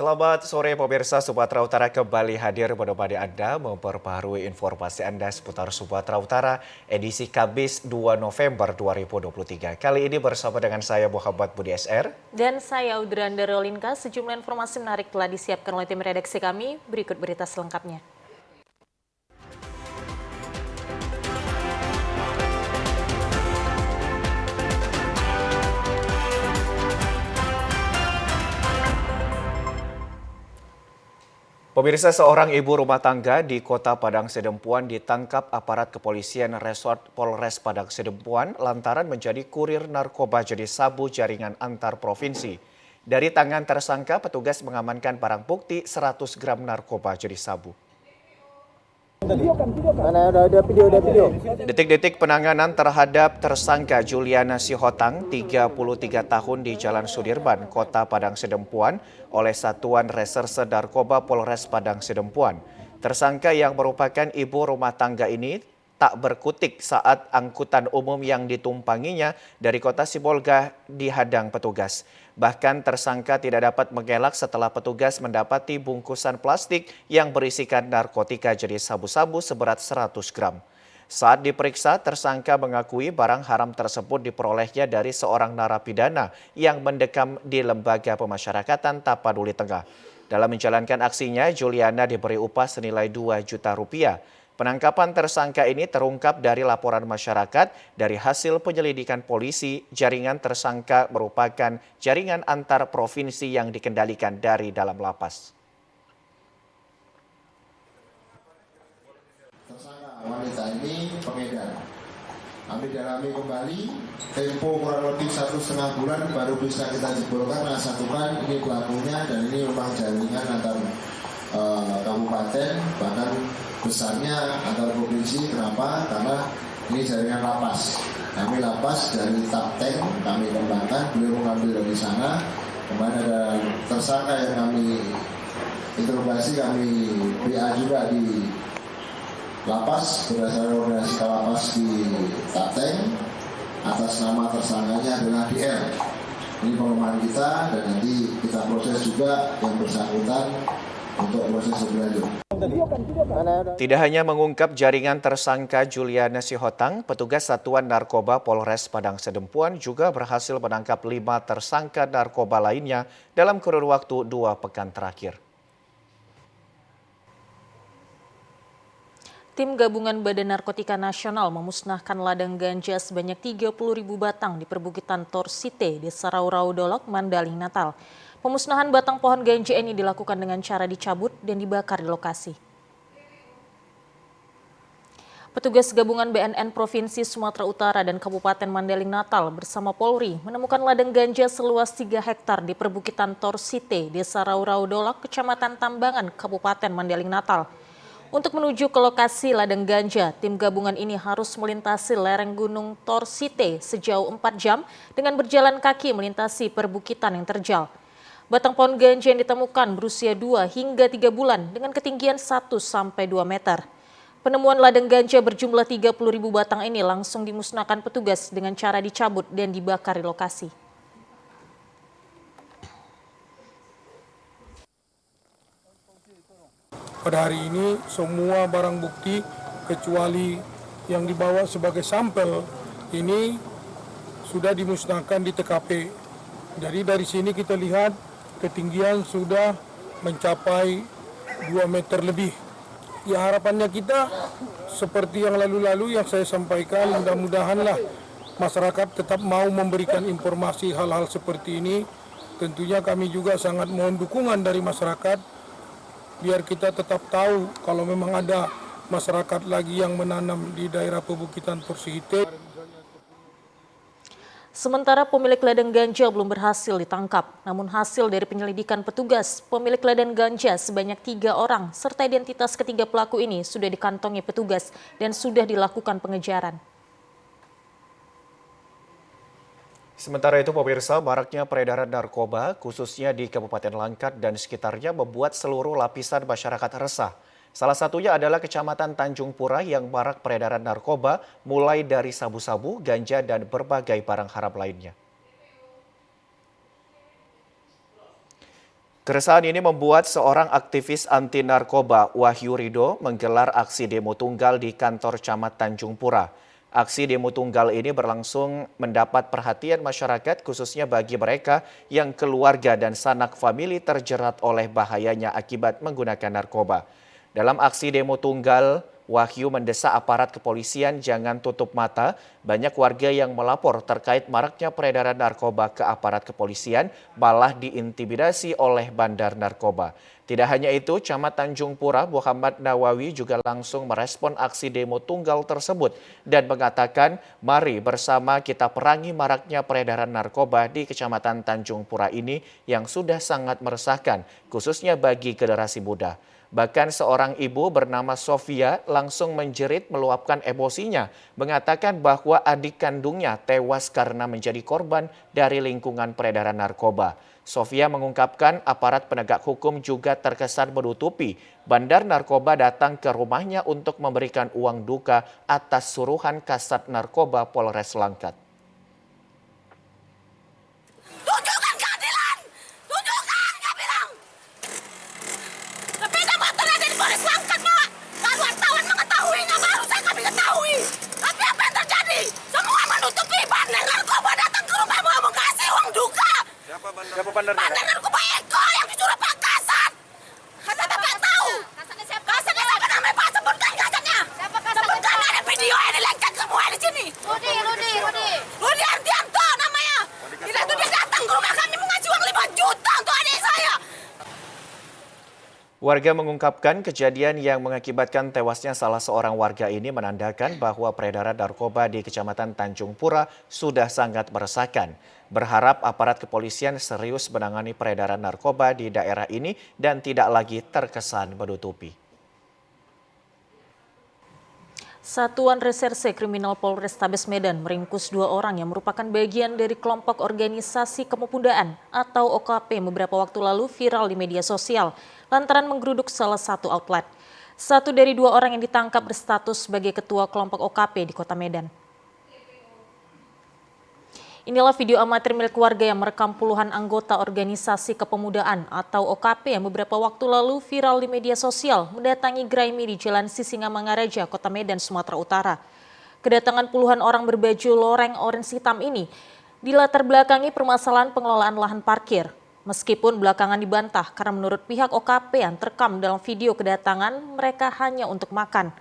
Selamat sore pemirsa, Sumatera Utara kembali hadir menemani Anda memperbaharui informasi Anda seputar Sumatera Utara edisi Kamis 2 November 2023. Kali ini bersama dengan saya Muhammad Budi SR. Dan saya Audrandra Rolinka. Sejumlah informasi menarik telah disiapkan oleh tim redaksi kami. Berikut berita selengkapnya. Pemirsa, seorang ibu rumah tangga di Kota Padang Sidempuan ditangkap aparat kepolisian Resort Polres Padang Sidempuan lantaran menjadi kurir narkoba jenis sabu jaringan antar provinsi. Dari tangan tersangka, petugas mengamankan barang bukti 100 gram narkoba jenis sabu. Mana ada video. Detik-detik penanganan terhadap tersangka Juliana Sihotang, 33 tahun di Jalan Sudirman, Kota Padang Sidempuan oleh Satuan Reserse Narkoba Polres Padang Sidempuan. Tersangka yang merupakan ibu rumah tangga ini tak berkutik saat angkutan umum yang ditumpanginya dari Kota Sibolga dihadang petugas. Bahkan tersangka tidak dapat mengelak setelah petugas mendapati bungkusan plastik yang berisikan narkotika jenis sabu-sabu seberat 100 gram. Saat diperiksa, tersangka mengakui barang haram tersebut diperolehnya dari seorang narapidana yang mendekam di Lembaga Pemasyarakatan Tapaduli Tengah. Dalam menjalankan aksinya, Juliana diberi upah senilai 2 juta rupiah. Penangkapan tersangka ini terungkap dari laporan masyarakat. Dari hasil penyelidikan polisi, jaringan tersangka merupakan jaringan antar provinsi yang dikendalikan dari dalam lapas. Tersangka wanita ini pengedar. Kami dalami kembali, tempo kurang lebih 1,5 bulan baru bisa kita jebolkan, satukan ini pelakunya, dan ini memang jaringan antar kabupaten, bahkan besarnya antar provinsi. Kenapa? Karena ini jaringan lapas. Kami lapas dari Tapteng, kami kembangkan, beliau mengambil dari sana. Kemudian ada tersangka yang kami interogasi, kami BA juga di lapas, berdasarkan koordinasi Kalapas di Tapteng. Atas nama tersangkanya adalah DL. Ini pengembangan kita, dan nanti kita proses juga yang bersangkutan untuk proses lebih lanjut. Tidak hanya mengungkap jaringan tersangka Juliana Sihotang, petugas Satuan Narkoba Polres Padang Sidempuan juga berhasil menangkap 5 tersangka narkoba lainnya dalam kurun waktu 2 pekan terakhir. Tim Gabungan Badan Narkotika Nasional memusnahkan ladang ganja sebanyak 30.000 batang di perbukitan Torsite, Desa Raurau Dolok, Mandaling Natal. Pemusnahan batang pohon ganja ini dilakukan dengan cara dicabut dan dibakar di lokasi. Petugas gabungan BNN Provinsi Sumatera Utara dan Kabupaten Mandaling Natal bersama Polri menemukan ladang ganja seluas 3 hektar di perbukitan Torsite, Desa Raurau Dolok, Kecamatan Tambangan, Kabupaten Mandaling Natal. Untuk menuju ke lokasi ladang ganja, tim gabungan ini harus melintasi lereng Gunung Torsite sejauh 4 jam dengan berjalan kaki melintasi perbukitan yang terjal. Batang pohon ganja yang ditemukan berusia 2 hingga 3 bulan dengan ketinggian 1-2 meter. Penemuan ladang ganja berjumlah 30.000 batang ini langsung dimusnahkan petugas dengan cara dicabut dan dibakar di lokasi. Pada hari ini semua barang bukti kecuali yang dibawa sebagai sampel ini sudah dimusnahkan di TKP. Jadi dari sini kita lihat ketinggian sudah mencapai 2 meter lebih. Ya, harapannya kita seperti yang lalu-lalu yang saya sampaikan, mudah-mudahanlah masyarakat tetap mau memberikan informasi hal-hal seperti ini. Tentunya kami juga sangat mohon dukungan dari masyarakat biar kita tetap tahu kalau memang ada masyarakat lagi yang menanam di daerah perbukitan Torsite. Sementara pemilik ladang ganja belum berhasil ditangkap. Namun hasil dari penyelidikan petugas, pemilik ladang ganja sebanyak 3 orang serta identitas ketiga pelaku ini sudah dikantongi petugas dan sudah dilakukan pengejaran. Sementara itu pemirsa, maraknya peredaran narkoba khususnya di Kabupaten Langkat dan sekitarnya membuat seluruh lapisan masyarakat resah. Salah satunya adalah Kecamatan Tanjung Pura yang marak peredaran narkoba mulai dari sabu-sabu, ganja, dan berbagai barang haram lainnya. Keresahan ini membuat seorang aktivis anti narkoba, Wahyu Rido, menggelar aksi demo tunggal di kantor Camat Tanjung Pura. Aksi demo tunggal ini berlangsung mendapat perhatian masyarakat, khususnya bagi mereka yang keluarga dan sanak famili terjerat oleh bahayanya akibat menggunakan narkoba. Dalam aksi demo tunggal, Wahyu mendesak aparat kepolisian jangan tutup mata. Banyak warga yang melapor terkait maraknya peredaran narkoba ke aparat kepolisian, malah diintimidasi oleh bandar narkoba. Tidak hanya itu, Camat Tanjung Pura Muhammad Nawawi juga langsung merespon aksi demo tunggal tersebut dan mengatakan, mari bersama kita perangi maraknya peredaran narkoba di Kecamatan Tanjung Pura ini yang sudah sangat meresahkan, khususnya bagi generasi muda. Bahkan seorang ibu bernama Sofia langsung menjerit meluapkan emosinya, mengatakan bahwa adik kandungnya tewas karena menjadi korban dari lingkungan peredaran narkoba. Sofia mengungkapkan aparat penegak hukum juga terkesan menutupi. Bandar narkoba datang ke rumahnya untuk memberikan uang duka atas suruhan Kasat Narkoba Polres Langkat. Tunjukkan keadilan! Tunjukkan, nggak bilang! Sepeda motor ada di Polres Langkat, Pak! Kalau wartawan mengetahuinya, baru saya kami ketahui! Tapi apa yang terjadi? Semua menutupi bandar narkoba datang ke rumah mau kasih uang duka! Siapa bandar? Bandar narkoba Eko yang disuruh Pak Kasat! Kata Bapak tahu! Kasatnya siapa? Kasatnya siapa namanya, Pak? Sebutkan kasatnya! Sebutkan, ada video yang dilengkap semua di sini! Rudi Ardianto namanya! Tidak tuh dia datang ke rumah kami mengasih uang 5 juta untuk adik saya! Warga mengungkapkan kejadian yang mengakibatkan tewasnya salah seorang warga ini menandakan bahwa peredaran narkoba di Kecamatan Tanjung Pura sudah sangat meresahkan. Berharap aparat kepolisian serius menangani peredaran narkoba di daerah ini dan tidak lagi terkesan menutupi. Satuan Reserse Kriminal Polrestabes Medan meringkus 2 orang yang merupakan bagian dari kelompok organisasi kepemudaan atau OKP beberapa waktu lalu viral di media sosial lantaran menggeruduk salah satu outlet. 1 dari 2 orang yang ditangkap berstatus sebagai ketua kelompok OKP di Kota Medan. Inilah video amatir milik warga yang merekam puluhan anggota organisasi kepemudaan atau OKP yang beberapa waktu lalu viral di media sosial mendatangi gerai mie di Jalan Sisingamangaraja, Kota Medan, Sumatera Utara. Kedatangan puluhan orang berbaju loreng orange hitam ini dilatar belakangi permasalahan pengelolaan lahan parkir. Meskipun belakangan dibantah karena menurut pihak OKP yang terekam dalam video kedatangan mereka hanya untuk makan.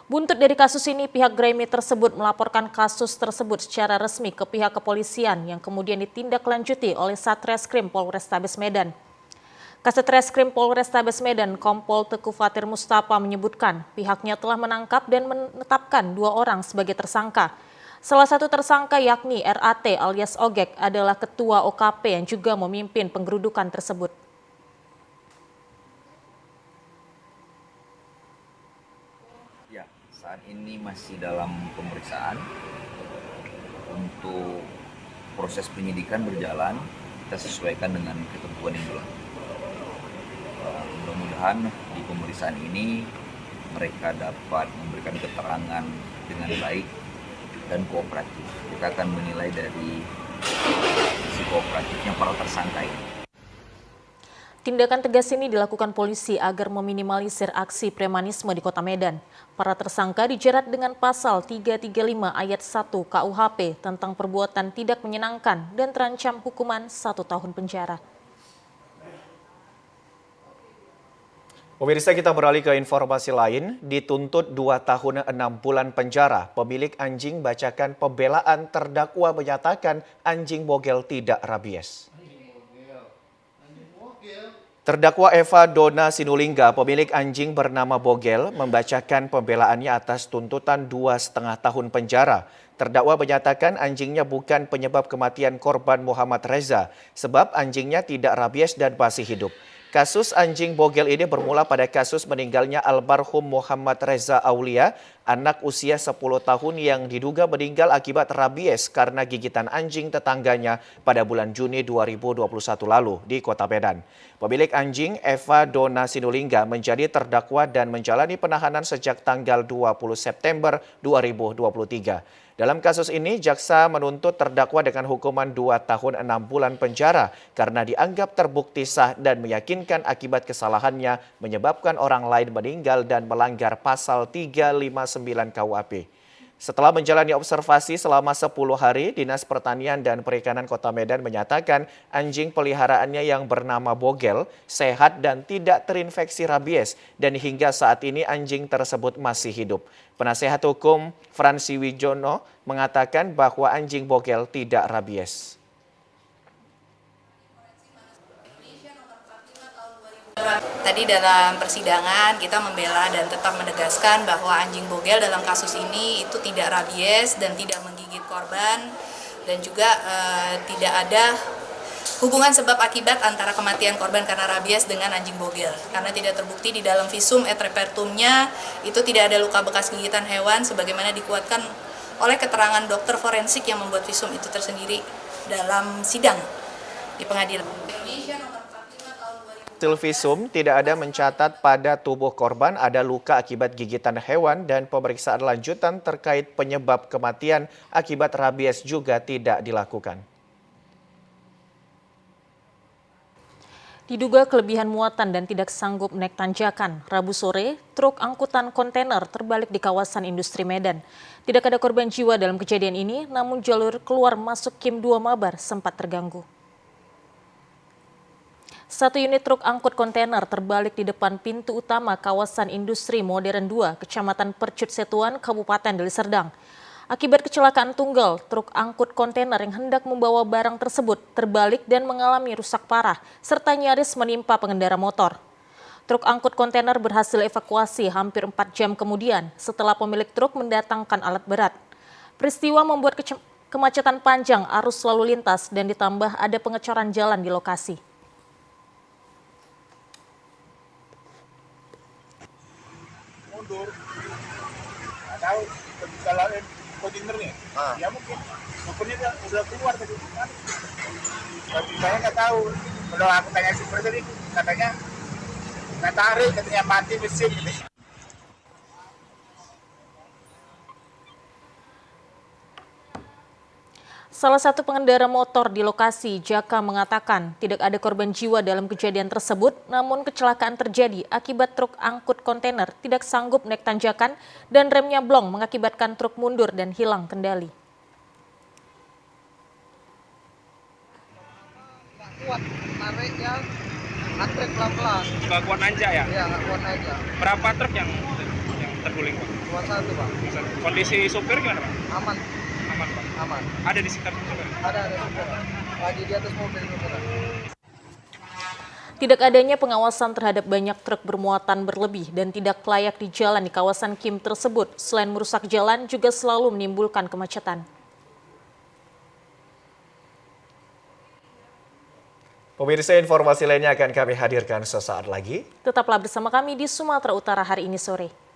Buntut dari kasus ini, pihak gerai mie tersebut melaporkan kasus tersebut secara resmi ke pihak kepolisian yang kemudian ditindaklanjuti oleh Satreskrim Polrestabes Medan. Kasat Reskrim Polrestabes Medan, Kompol Teguh Fatir Mustafa menyebutkan pihaknya telah menangkap dan menetapkan 2 orang sebagai tersangka. Salah satu tersangka yakni RAT alias Ogek adalah ketua OKP yang juga memimpin penggerudukan tersebut. Ya, saat ini masih dalam pemeriksaan. Untuk proses penyidikan berjalan, kita sesuaikan dengan ketentuan yang berlaku. Mudah-mudahan di pemeriksaan ini mereka dapat memberikan keterangan dengan baik dan kooperatif. Kita akan menilai dari sisi kooperatifnya para tersangka ini. Tindakan tegas ini dilakukan polisi agar meminimalisir aksi premanisme di Kota Medan. Para tersangka dijerat dengan pasal 335 ayat 1 KUHP tentang perbuatan tidak menyenangkan dan terancam hukuman 1 tahun penjara. Pemirsa, kita beralih ke informasi lain. Dituntut 2 tahun 6 bulan penjara, pemilik anjing bacakan pembelaan terdakwa menyatakan anjing bogel tidak rabies. Terdakwa Eva Dona Sinulingga, pemilik anjing bernama Bogel, membacakan pembelaannya atas tuntutan 2,5 tahun penjara. Terdakwa menyatakan anjingnya bukan penyebab kematian korban Muhammad Reza, sebab anjingnya tidak rabies dan masih hidup. Kasus anjing Bogel ini bermula pada kasus meninggalnya almarhum Muhammad Reza Aulia anak usia 10 tahun yang diduga meninggal akibat rabies karena gigitan anjing tetangganya pada bulan Juni 2021 lalu di Kota Medan. Pemilik anjing Eva Dona Sinulinga menjadi terdakwa dan menjalani penahanan sejak tanggal 20 September 2023. Dalam kasus ini, jaksa menuntut terdakwa dengan hukuman 2 tahun 6 bulan penjara karena dianggap terbukti sah dan meyakinkan akibat kesalahannya menyebabkan orang lain meninggal dan melanggar pasal 359 KUHP. Setelah menjalani observasi selama 10 hari, Dinas Pertanian dan Perikanan Kota Medan menyatakan anjing peliharaannya yang bernama Bogel sehat dan tidak terinfeksi rabies dan hingga saat ini anjing tersebut masih hidup. Penasehat hukum Fransi Wijono mengatakan bahwa anjing Bogel tidak rabies. Tadi dalam persidangan kita membela dan tetap menegaskan bahwa anjing Bogel dalam kasus ini itu tidak rabies dan tidak menggigit korban dan juga tidak ada hubungan sebab akibat antara kematian korban karena rabies dengan anjing Bogel karena tidak terbukti di dalam visum et repertumnya itu tidak ada luka bekas gigitan hewan sebagaimana dikuatkan oleh keterangan dokter forensik yang membuat visum itu tersendiri dalam sidang di pengadilan. Hasil visum tidak ada mencatat pada tubuh korban ada luka akibat gigitan hewan dan pemeriksaan lanjutan terkait penyebab kematian akibat rabies juga tidak dilakukan. Diduga kelebihan muatan dan tidak sanggup naik tanjakan, Rabu sore, truk angkutan kontainer terbalik di kawasan industri Medan. Tidak ada korban jiwa dalam kejadian ini, namun jalur keluar masuk Kim 2 Mabar sempat terganggu. Satu unit truk angkut kontainer terbalik di depan pintu utama kawasan industri modern 2, Kecamatan Percut Setuan, Kabupaten Deli Serdang. Akibat kecelakaan tunggal, truk angkut kontainer yang hendak membawa barang tersebut terbalik dan mengalami rusak parah, serta nyaris menimpa pengendara motor. Truk angkut kontainer berhasil evakuasi hampir 4 jam kemudian setelah pemilik truk mendatangkan alat berat. Peristiwa membuat kemacetan panjang arus lalu lintas dan ditambah ada pengecoran jalan di lokasi. Mundur, nggak tahu kalau kontainernya, ya mungkin supirnya udah keluar tadi. Saya nggak tahu. Kalau aku tanya supir tadi, katanya nggak tarik, katanya mati mesin. Gitu. Salah satu pengendara motor di lokasi, Jaka, mengatakan tidak ada korban jiwa dalam kejadian tersebut, namun kecelakaan terjadi akibat truk angkut kontainer tidak sanggup naik tanjakan dan remnya blong mengakibatkan truk mundur dan hilang kendali. Nggak kuat, nariknya antrek pelan-pelan. Nggak kuat nanjak ya? Iya, nggak kuat nanjak. Berapa truk yang terguling, Pak? 21, Pak. Kondisi sopir gimana, Pak? Aman. Aman, Pak? Aman. Ada di sekitar sopir? Ada sopir. Lagi di atas mobil sopir. Tidak adanya pengawasan terhadap banyak truk bermuatan berlebih dan tidak layak di jalan di kawasan Kim tersebut, selain merusak jalan juga selalu menimbulkan kemacetan. Pemirsa, informasi lainnya akan kami hadirkan sesaat lagi. Tetaplah bersama kami di Sumatera Utara hari ini sore.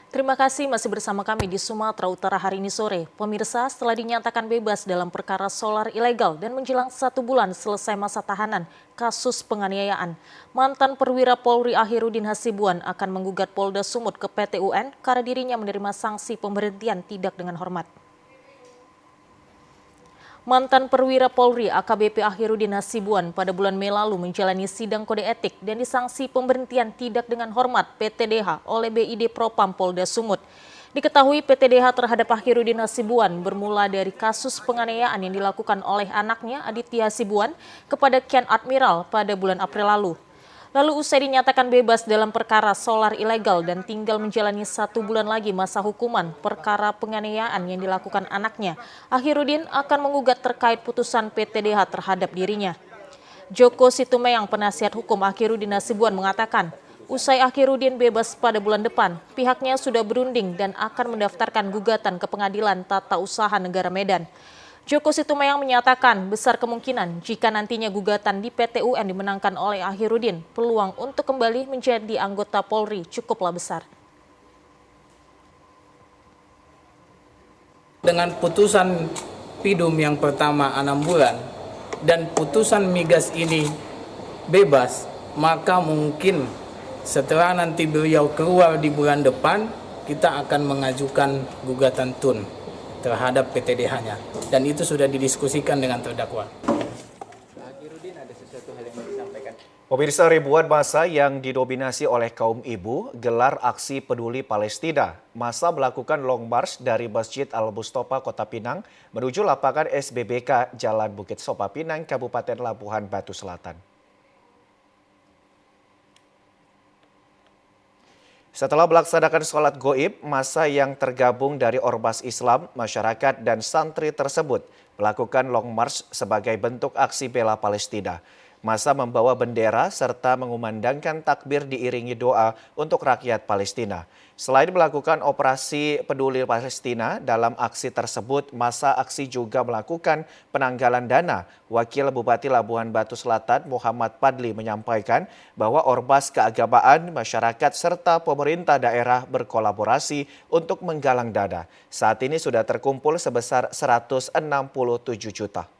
Terima kasih masih bersama kami di Sumatera Utara hari ini sore. Pemirsa, setelah dinyatakan bebas dalam perkara solar ilegal dan menjelang 1 bulan selesai masa tahanan kasus penganiayaan, mantan perwira Polri Akhirudin Hasibuan akan menggugat Polda Sumut ke PT UN karena dirinya menerima sanksi pemberhentian tidak dengan hormat. Mantan perwira Polri AKBP Akhirudin Hasibuan pada bulan Mei lalu menjalani sidang kode etik dan disangsi pemberhentian tidak dengan hormat PTDH oleh BID Propam Polda Sumut. Diketahui PTDH terhadap Akhirudin Hasibuan bermula dari kasus penganiayaan yang dilakukan oleh anaknya Aditya Hasibuan kepada Ken Admiral pada bulan April lalu. Lalu usai dinyatakan bebas dalam perkara solar ilegal dan tinggal menjalani 1 bulan lagi masa hukuman perkara penganiayaan yang dilakukan anaknya, Akhirudin akan menggugat terkait putusan PTDH terhadap dirinya. Joko Situmeyang, penasihat hukum Akhirudin Hasibuan, mengatakan Usai Akhirudin bebas pada bulan depan, pihaknya sudah berunding dan akan mendaftarkan gugatan ke Pengadilan Tata Usaha Negara Medan. Joko Situmayang menyatakan besar kemungkinan jika nantinya gugatan di PT UN dimenangkan oleh Akhirudin, peluang untuk kembali menjadi anggota Polri cukuplah besar. Dengan putusan Pidum yang pertama 6 bulan dan putusan migas ini bebas, maka mungkin setelah nanti beliau keluar di bulan depan, kita akan mengajukan gugatan TUN terhadap PTDH-nya. Dan itu sudah didiskusikan dengan terdakwa. Pemirsa, ribuan massa yang didominasi oleh kaum ibu gelar aksi peduli Palestina. Massa melakukan long march dari Masjid Al-Mustofa Kota Pinang menuju lapangan SBBK Jalan Bukit Sopa Pinang, Kabupaten Labuhan Batu Selatan. Setelah melaksanakan sholat goib, massa yang tergabung dari ormas Islam, masyarakat, dan santri tersebut melakukan long march sebagai bentuk aksi bela Palestina. Massa membawa bendera serta mengumandangkan takbir diiringi doa untuk rakyat Palestina. Selain melakukan operasi peduli Palestina, dalam aksi tersebut massa aksi juga melakukan penanggalan dana. Wakil Bupati Labuhan Batu Selatan Muhammad Padli menyampaikan bahwa ormas keagamaan, masyarakat, serta pemerintah daerah berkolaborasi untuk menggalang dana. Saat ini sudah terkumpul sebesar 167 juta.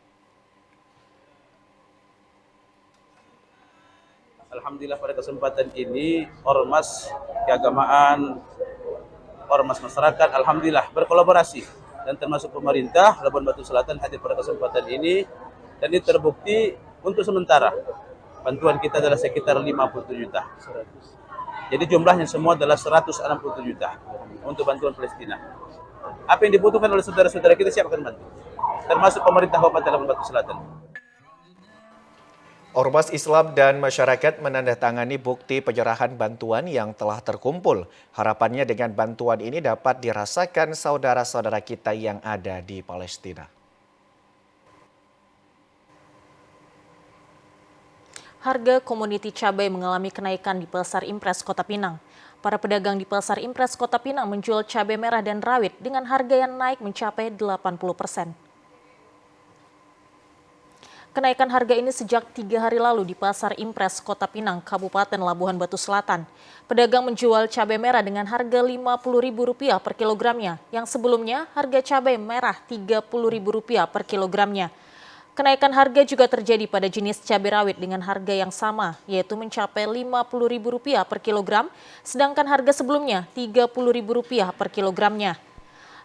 Alhamdulillah pada kesempatan ini ormas keagamaan, ormas masyarakat, alhamdulillah berkolaborasi dan termasuk pemerintah Labuhan Batu Selatan hadir pada kesempatan ini dan ini terbukti untuk sementara bantuan kita adalah sekitar 57 juta. Jadi jumlahnya semua adalah 167 juta untuk bantuan Palestina. Apa yang dibutuhkan oleh saudara-saudara kita siap akan bantu, termasuk pemerintah Kabupaten Labuhan Batu Selatan. Ormas Islam dan masyarakat menandatangani bukti penyerahan bantuan yang telah terkumpul. Harapannya dengan bantuan ini dapat dirasakan saudara-saudara kita yang ada di Palestina. Harga komoditi cabai mengalami kenaikan di Pasar Impres Kota Pinang. Para pedagang di Pasar Impres Kota Pinang menjual cabai merah dan rawit dengan harga yang naik mencapai 80%. Kenaikan harga ini sejak 3 hari lalu di Pasar Impres Kota Pinang, Kabupaten Labuhan Batu Selatan. Pedagang menjual cabai merah dengan harga Rp50.000 per kilogramnya, yang sebelumnya harga cabai merah Rp30.000 per kilogramnya. Kenaikan harga juga terjadi pada jenis cabai rawit dengan harga yang sama, yaitu mencapai Rp50.000 per kilogram, sedangkan harga sebelumnya Rp30.000 per kilogramnya.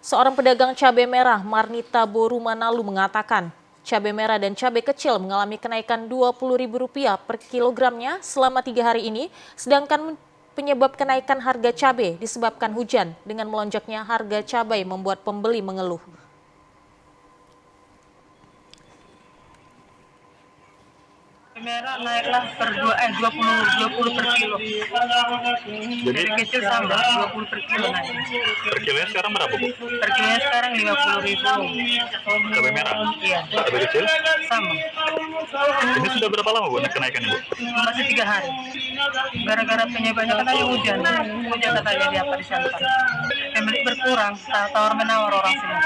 Seorang pedagang cabai merah, Marnita Boru Manalu, mengatakan, cabai merah dan cabai kecil mengalami kenaikan Rp20.000 per kilogramnya selama 3 hari ini, sedangkan penyebab kenaikan harga cabai disebabkan hujan. Dengan melonjaknya harga cabai membuat pembeli mengeluh. Merah naiklah per 20 per kilo. Jadi kecil sama 20 per kilo naik. Per kilonya sekarang berapa, Bu? Per kilonya sekarang 50.000. Cabai merah? Iya. Cabai kecil? Sama. Ini sudah berapa lama, Bu, kenaikannya, Bu? Masih 3 hari. Gara-gara penyebabnya katanya hujan. Hujan katanya di apa di sana. Pembeli berkurang, tawar-menawar orang sini.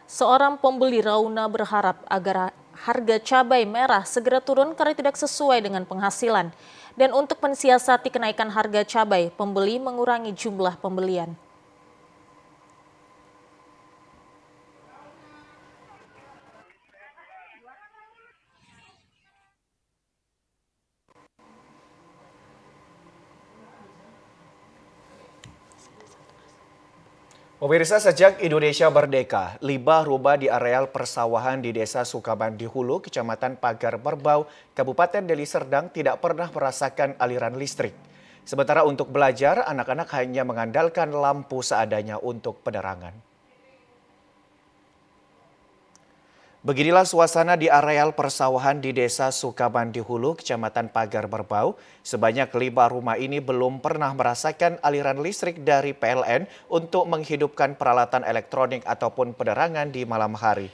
Seorang pembeli Rauna berharap agar harga cabai merah segera turun karena tidak sesuai dengan penghasilan. Dan untuk mensiasati kenaikan harga cabai, pembeli mengurangi jumlah pembelian. Pemirsa, sejak Indonesia merdeka, limbah rumah di areal persawahan di Desa Sukamandi Hulu, Kecamatan Pagar Merbau, Kabupaten Deli Serdang tidak pernah merasakan aliran listrik. Sementara untuk belajar, anak-anak hanya mengandalkan lampu seadanya untuk penerangan. Beginilah suasana di areal persawahan di Desa Sukamandi Hulu, Kecamatan Pagar Merbau. Sebanyak 5 rumah ini belum pernah merasakan aliran listrik dari PLN untuk menghidupkan peralatan elektronik ataupun penerangan di malam hari.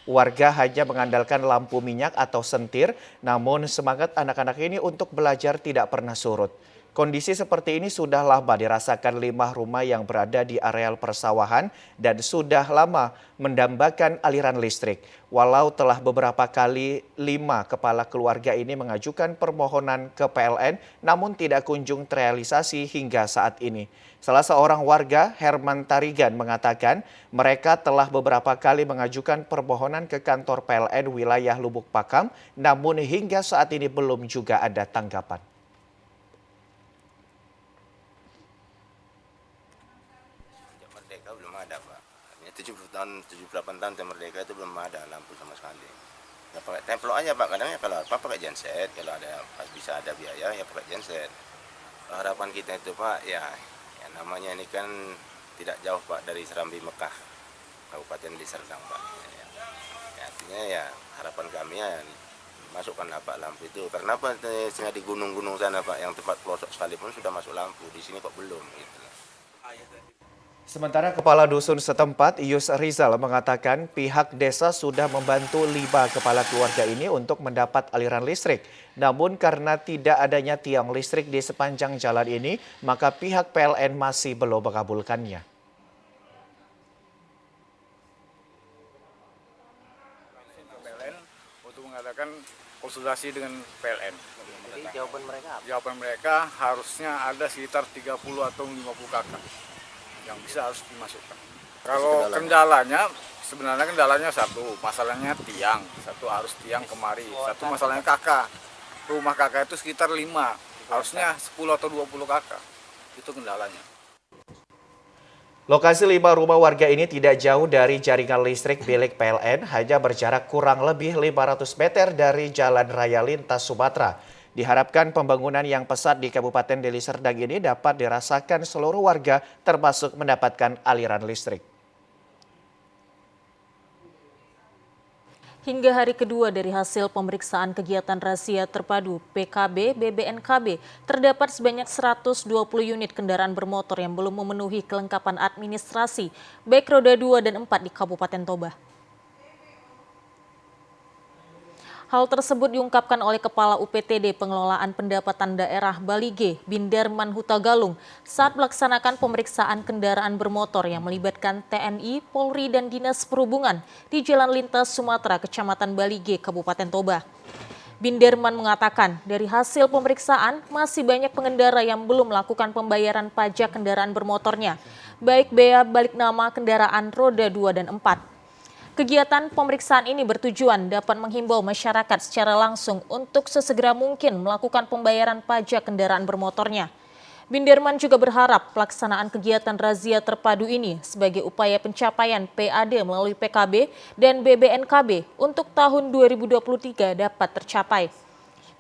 Warga hanya mengandalkan lampu minyak atau sentir, namun semangat anak-anak ini untuk belajar tidak pernah surut. Kondisi seperti ini sudah lama dirasakan 5 rumah yang berada di areal persawahan dan sudah lama mendambakan aliran listrik. Walau telah beberapa kali 5 kepala keluarga ini mengajukan permohonan ke PLN, namun tidak kunjung terrealisasi hingga saat ini. Salah seorang warga, Herman Tarigan, mengatakan mereka telah beberapa kali mengajukan permohonan ke kantor PLN wilayah Lubuk Pakam, namun hingga saat ini belum juga ada tanggapan. Merdeka belum ada, Pak. 78 tahun merdeka itu belum ada lampu sama sekali. Ya pakai templok aja, Pak. Kadang ya kalau apa pakai genset, kalau ada bisa ada biaya ya pakai genset. Harapan kita itu, Pak, ya namanya ini kan tidak jauh, Pak, dari Serambi Mekah, Kabupaten Deli Serdang, Pak. Ya, artinya ya harapan kami ya masukkanlah, Pak, lampu itu. Karena apa? Di gunung-gunung sana, Pak, yang tempat pelosok sekalipun sudah masuk lampu. Di sini kok belum gitu. Sementara Kepala Dusun setempat, Ius Rizal, mengatakan pihak desa sudah membantu 5 kepala keluarga ini untuk mendapat aliran listrik. Namun karena tidak adanya tiang listrik di sepanjang jalan ini, maka pihak PLN masih belum mengabulkannya. PLN untuk mengadakan konsultasi dengan PLN. Jadi jawaban mereka apa? Jawaban mereka harusnya ada sekitar 30 atau 50 kakak yang bisa harus dimasukkan. Kalau kendalanya, sebenarnya kendalanya satu, masalahnya tiang. Satu harus tiang kemari, satu masalahnya kakak. Rumah kakak itu sekitar 5, harusnya 10 atau 20 kakak. Itu kendalanya. Lokasi 5 rumah warga ini tidak jauh dari jaringan listrik milik PLN, hanya berjarak kurang lebih 500 meter dari Jalan Raya Lintas Sumatera. Diharapkan pembangunan yang pesat di Kabupaten Deli Serdang ini dapat dirasakan seluruh warga, termasuk mendapatkan aliran listrik. Hingga hari kedua dari hasil pemeriksaan kegiatan razia terpadu PKB BBNKB, terdapat sebanyak 120 unit kendaraan bermotor yang belum memenuhi kelengkapan administrasi, baik roda 2 dan 4 di Kabupaten Toba. Hal tersebut diungkapkan oleh Kepala UPTD Pengelolaan Pendapatan Daerah Bali G, Binderman Huta Galung, saat melaksanakan pemeriksaan kendaraan bermotor yang melibatkan TNI, Polri, dan Dinas Perhubungan di Jalan Lintas Sumatera, Kecamatan Bali G, Kabupaten Toba. Binderman mengatakan dari hasil pemeriksaan masih banyak pengendara yang belum melakukan pembayaran pajak kendaraan bermotornya, baik bea balik nama kendaraan roda 2 dan 4. Kegiatan pemeriksaan ini bertujuan dapat menghimbau masyarakat secara langsung untuk sesegera mungkin melakukan pembayaran pajak kendaraan bermotornya. Binderman juga berharap pelaksanaan kegiatan razia terpadu ini sebagai upaya pencapaian PAD melalui PKB dan BBNKB untuk tahun 2023 dapat tercapai.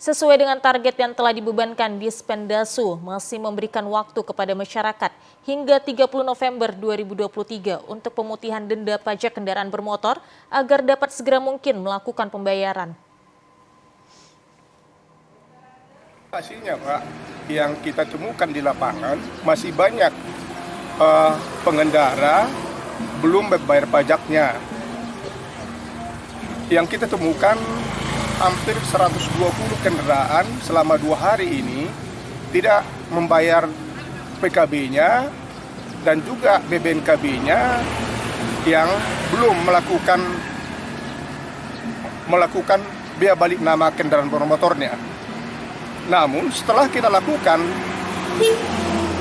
Sesuai dengan target yang telah dibebankan Dispendasu, masih memberikan waktu kepada masyarakat hingga 30 November 2023 untuk pemutihan denda pajak kendaraan bermotor agar dapat segera mungkin melakukan pembayaran. Hasilnya, Pak, yang kita temukan di lapangan masih banyak pengendara belum membayar pajaknya. Yang kita temukan hampir 120 kendaraan selama 2 hari ini tidak membayar PKB-nya dan juga BBNKB-nya yang belum melakukan bea balik nama kendaraan bermotornya. Namun setelah kita lakukan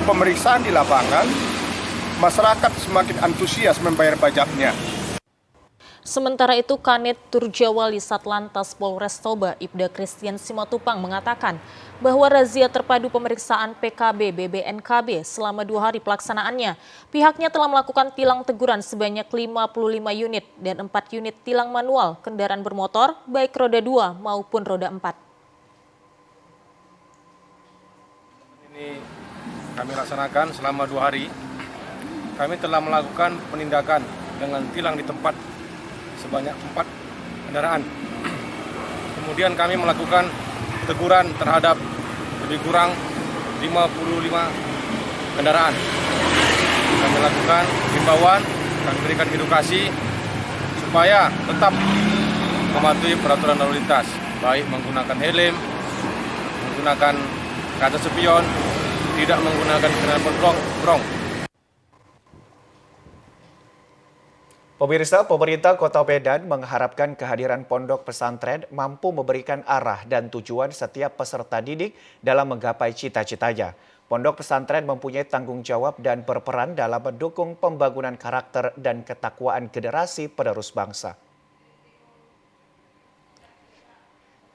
pemeriksaan di lapangan, masyarakat semakin antusias membayar pajaknya. Sementara itu, Kanit Turjawali Satlantas Polres Toba, Ibda Christian Simatupang mengatakan bahwa razia terpadu pemeriksaan PKB BBNKB selama 2 hari pelaksanaannya, pihaknya telah melakukan tilang teguran sebanyak 55 unit dan 4 unit tilang manual kendaraan bermotor baik roda 2 maupun roda 4. Ini kami laksanakan selama 2 hari. Kami telah melakukan penindakan dengan tilang di tempat sebanyak 4 kendaraan. Kemudian kami melakukan teguran terhadap lebih kurang 55 kendaraan. Kami lakukan himbauan, kami berikan edukasi supaya tetap mematuhi peraturan lalu lintas, baik menggunakan helm, menggunakan kaca spion, tidak menggunakan kendaraan berbrong. Pemirsa, pemerintah Kota Medan mengharapkan kehadiran pondok pesantren mampu memberikan arah dan tujuan setiap peserta didik dalam menggapai cita-citanya. Pondok pesantren mempunyai tanggung jawab dan berperan dalam mendukung pembangunan karakter dan ketakwaan generasi penerus bangsa.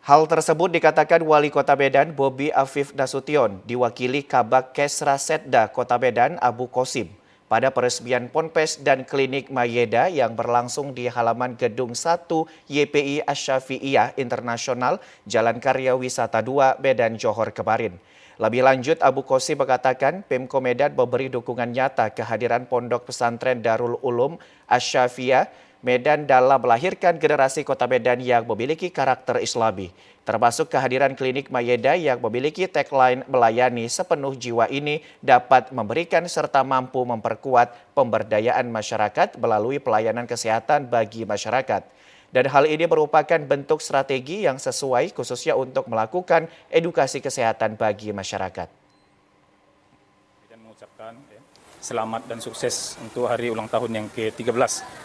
Hal tersebut dikatakan Wali Kota Medan Bobi Afif Nasution diwakili Kabak Kesra Setda Kota Medan Abu Kosim pada peresmian Ponpes dan Klinik Mayeda yang berlangsung di halaman Gedung 1 YPI Asy-Syafi'iyah Internasional Jalan Karya Wisata 2 Medan Johor kemarin. Lebih lanjut, Abu Kosim mengatakan Pemko Medan memberi dukungan nyata kehadiran Pondok Pesantren Darul Ulum Asy-Syafi'iyah Medan dalam melahirkan generasi Kota Medan yang memiliki karakter Islami, termasuk kehadiran Klinik Mayeda yang memiliki tagline melayani sepenuh jiwa ini dapat memberikan serta mampu memperkuat pemberdayaan masyarakat melalui pelayanan kesehatan bagi masyarakat. Dan hal ini merupakan bentuk strategi yang sesuai khususnya untuk melakukan edukasi kesehatan bagi masyarakat. Dan mengucapkan selamat dan sukses untuk hari ulang tahun yang ke-13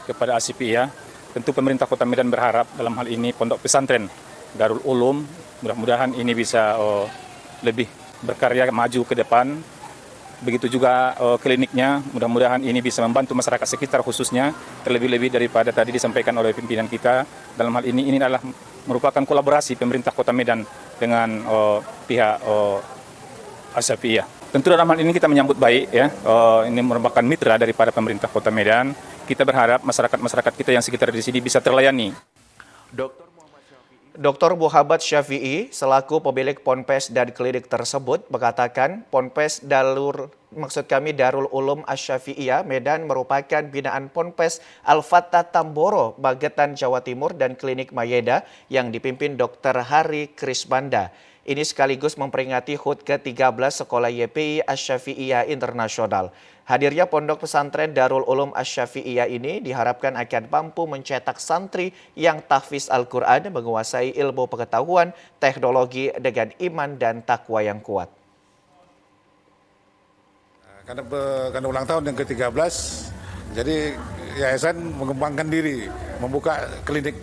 kepada Asy-Syafi'iyah. Tentu pemerintah Kota Medan berharap dalam hal ini Pondok Pesantren Darul Ulum mudah-mudahan ini bisa lebih berkarya maju ke depan. Begitu juga kliniknya, mudah-mudahan ini bisa membantu masyarakat sekitar khususnya, terlebih-lebih daripada tadi disampaikan oleh pimpinan kita. Dalam hal ini adalah merupakan kolaborasi pemerintah Kota Medan dengan pihak Asy-Syafi'iyah. Tentu dalam hal ini kita menyambut baik ya, ini merupakan mitra daripada pemerintah Kota Medan. Kita berharap masyarakat kita yang sekitar di sini bisa terlayani. Dr. Muhammad Syafi'i selaku pemilik Ponpes dan klinik tersebut mengatakan Ponpes Darul Ulum Asy-Syafi'iyah Medan merupakan binaan Ponpes Al-Fatah Tamboro, Magetan, Jawa Timur dan Klinik Mayeda yang dipimpin Dr. Hari Krismanda. Ini sekaligus memperingati HUT ke-13 Sekolah YPI Asy-Syafi'iyah Internasional. Hadirnya Pondok Pesantren Darul Ulum Asy-Syafi'iyah ini diharapkan akan mampu mencetak santri yang tahfiz Al-Quran, menguasai ilmu pengetahuan, teknologi dengan iman dan takwa yang kuat. Karena ulang tahun yang ke-13, jadi yayasan mengembangkan diri, membuka klinik.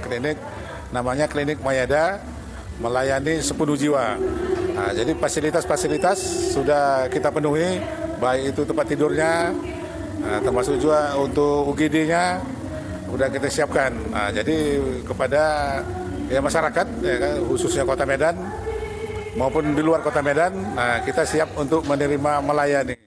Klinik namanya Klinik Mayeda, melayani sepenuh jiwa. Jadi fasilitas-fasilitas sudah kita penuhi, baik itu tempat tidurnya, termasuk juga untuk UGD-nya sudah kita siapkan. Jadi kepada masyarakat, khususnya Kota Medan maupun di luar Kota Medan, kita siap untuk menerima melayani.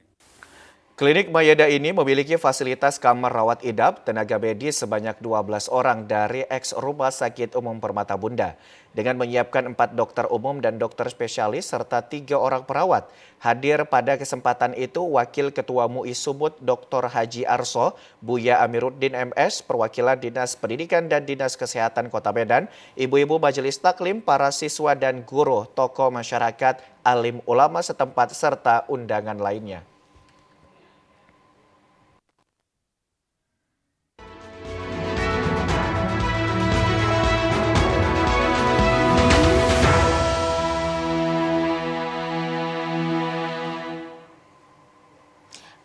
Klinik Mayeda ini memiliki fasilitas kamar rawat inap, tenaga medis sebanyak 12 orang dari ex-Rumah Sakit Umum Permata Bunda. Dengan menyiapkan 4 dokter umum dan dokter spesialis serta 3 orang perawat. Hadir pada kesempatan itu Wakil Ketua MUI Sumut Dr. Haji Arso, Buya Amiruddin MS, perwakilan Dinas Pendidikan dan Dinas Kesehatan Kota Medan, ibu-ibu majelis taklim, para siswa dan guru, tokoh masyarakat, alim ulama setempat serta undangan lainnya.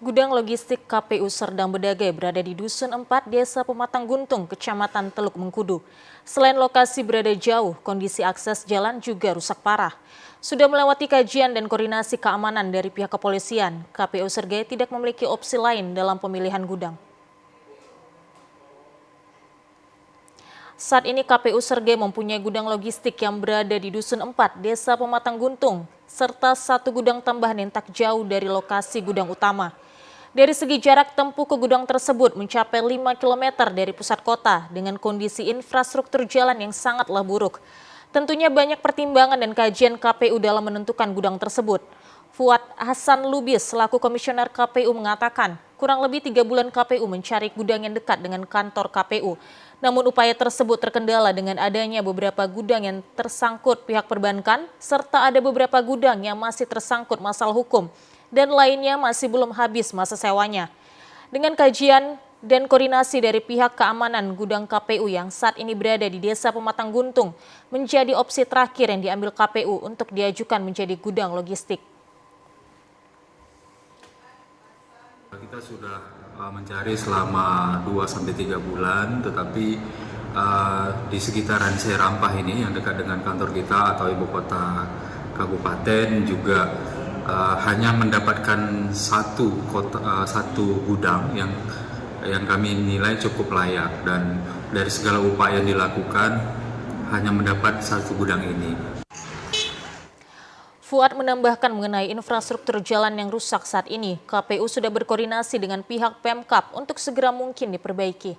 Gudang logistik KPU Serdang Bedagai berada di Dusun 4, Desa Pematang Guntung, Kecamatan Teluk Mengkudu. Selain lokasi berada jauh, kondisi akses jalan juga rusak parah. Sudah melewati kajian dan koordinasi keamanan dari pihak kepolisian, KPU Serdang tidak memiliki opsi lain dalam pemilihan gudang. Saat ini KPU Serdang mempunyai gudang logistik yang berada di Dusun 4, Desa Pematang Guntung, serta 1 gudang tambahan yang tak jauh dari lokasi gudang utama. Dari segi jarak tempuh ke gudang tersebut mencapai 5 km dari pusat kota dengan kondisi infrastruktur jalan yang sangatlah buruk. Tentunya banyak pertimbangan dan kajian KPU dalam menentukan gudang tersebut. Fuad Hasan Lubis selaku komisioner KPU mengatakan kurang lebih 3 bulan KPU mencari gudang yang dekat dengan kantor KPU. Namun upaya tersebut terkendala dengan adanya beberapa gudang yang tersangkut pihak perbankan serta ada beberapa gudang yang masih tersangkut masalah hukum dan lainnya masih belum habis masa sewanya. Dengan kajian dan koordinasi dari pihak keamanan gudang KPU yang saat ini berada di Desa Pematang Guntung menjadi opsi terakhir yang diambil KPU untuk diajukan menjadi gudang logistik. Kita sudah mencari selama 2-3 bulan, tetapi di sekitaran Serampah ini yang dekat dengan kantor kita atau ibu kota kabupaten juga hanya mendapatkan satu gudang yang kami nilai cukup layak, dan dari segala upaya yang dilakukan hanya mendapat satu gudang ini. Fuad menambahkan mengenai infrastruktur jalan yang rusak saat ini, KPU sudah berkoordinasi dengan pihak Pemkab untuk segera mungkin diperbaiki.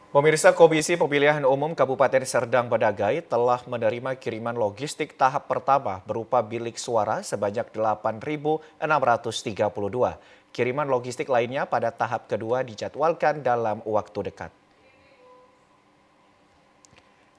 Pemirsa, Komisi Pemilihan Umum Kabupaten Serdang Bedagai telah menerima kiriman logistik tahap pertama berupa bilik suara sebanyak 8.632. Kiriman logistik lainnya pada tahap kedua dijadwalkan dalam waktu dekat.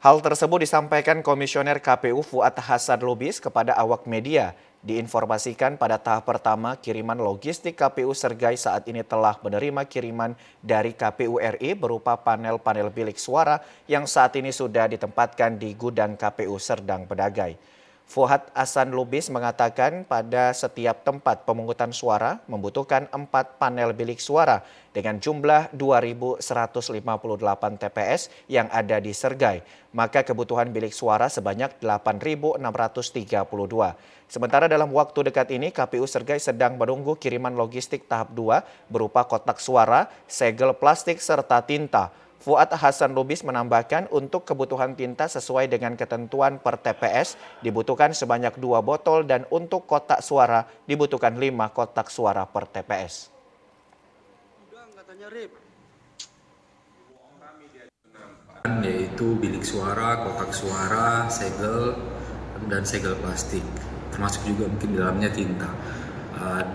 Hal tersebut disampaikan Komisioner KPU Fuad Hasan Lubis kepada awak media. Diinformasikan pada tahap pertama kiriman logistik KPU Sergai saat ini telah menerima kiriman dari KPU RI berupa panel-panel bilik suara yang saat ini sudah ditempatkan di gudang KPU Serdang Bedagai. Fuad Hasan Lubis mengatakan pada setiap tempat pemungutan suara membutuhkan 4 panel bilik suara dengan jumlah 2.158 TPS yang ada di Sergai. Maka kebutuhan bilik suara sebanyak 8.632. Sementara dalam waktu dekat ini KPU Sergai sedang menunggu kiriman logistik tahap 2 berupa kotak suara, segel plastik serta tinta. Fuad Hasan Lubis menambahkan untuk kebutuhan tinta sesuai dengan ketentuan per TPS dibutuhkan sebanyak 2 botol dan untuk kotak suara dibutuhkan 5 kotak suara per TPS. Yaitu bilik suara, kotak suara, segel, dan segel plastik, termasuk juga mungkin di dalamnya tinta.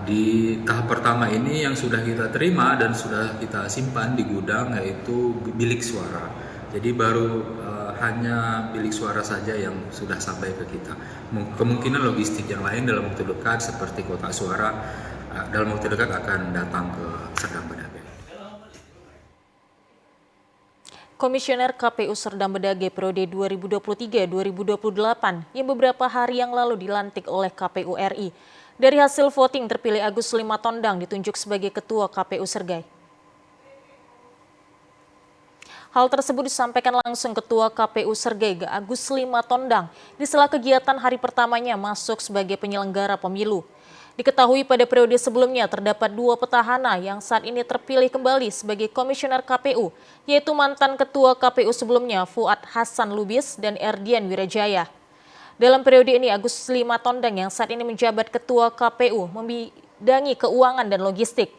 Di tahap pertama ini yang sudah kita terima dan sudah kita simpan di gudang yaitu bilik suara. Jadi baru hanya bilik suara saja yang sudah sampai ke kita. Kemungkinan logistik yang lain dalam waktu dekat seperti kotak suara dalam waktu dekat akan datang ke Serdang Bedagai. Komisioner KPU Serdang Bedagai periode 2023-2028 yang beberapa hari yang lalu dilantik oleh KPU RI. Dari hasil voting terpilih Agus Limatondang ditunjuk sebagai Ketua KPU Sergai. Hal tersebut disampaikan langsung Ketua KPU Sergai Agus Limatondang di sela kegiatan hari pertamanya masuk sebagai penyelenggara pemilu. Diketahui pada periode sebelumnya terdapat 2 petahana yang saat ini terpilih kembali sebagai Komisioner KPU, yaitu mantan Ketua KPU sebelumnya Fuad Hasan Lubis dan Erdian Wirajaya. Dalam periode ini, Agus Limatondang yang saat ini menjabat Ketua KPU membidangi keuangan dan logistik.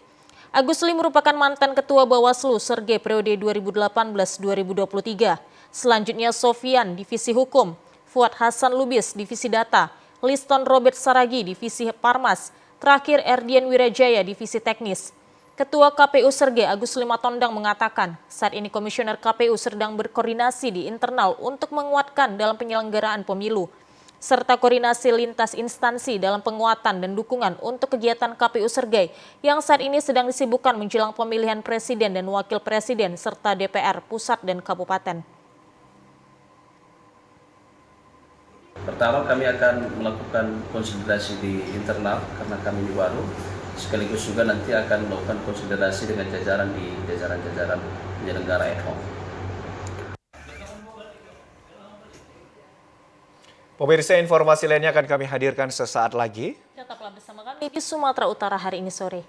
Agus Lim merupakan mantan Ketua Bawaslu Sergai periode 2018-2023. Selanjutnya Sofian, Divisi Hukum, Fuad Hasan Lubis, Divisi Data, Liston Robert Saragi, Divisi Parmas, terakhir Erdian Wirajaya, Divisi Teknis. Ketua KPU Sergai Agus Limatondang mengatakan, saat ini Komisioner KPU sedang berkoordinasi di internal untuk menguatkan dalam penyelenggaraan pemilu, serta koordinasi lintas instansi dalam penguatan dan dukungan untuk kegiatan KPU Sergai yang saat ini sedang disibukkan menjelang pemilihan presiden dan wakil presiden serta DPR pusat dan kabupaten. Pertama, kami akan melakukan konsolidasi di internal karena kami baru, sekaligus juga nanti akan melakukan konsolidasi dengan jajaran di jajaran-jajaran penyelenggara ad hoc. Pemirsa, informasi lainnya akan kami hadirkan sesaat lagi. Tetaplah bersama kami di Sumatera Utara hari ini sore.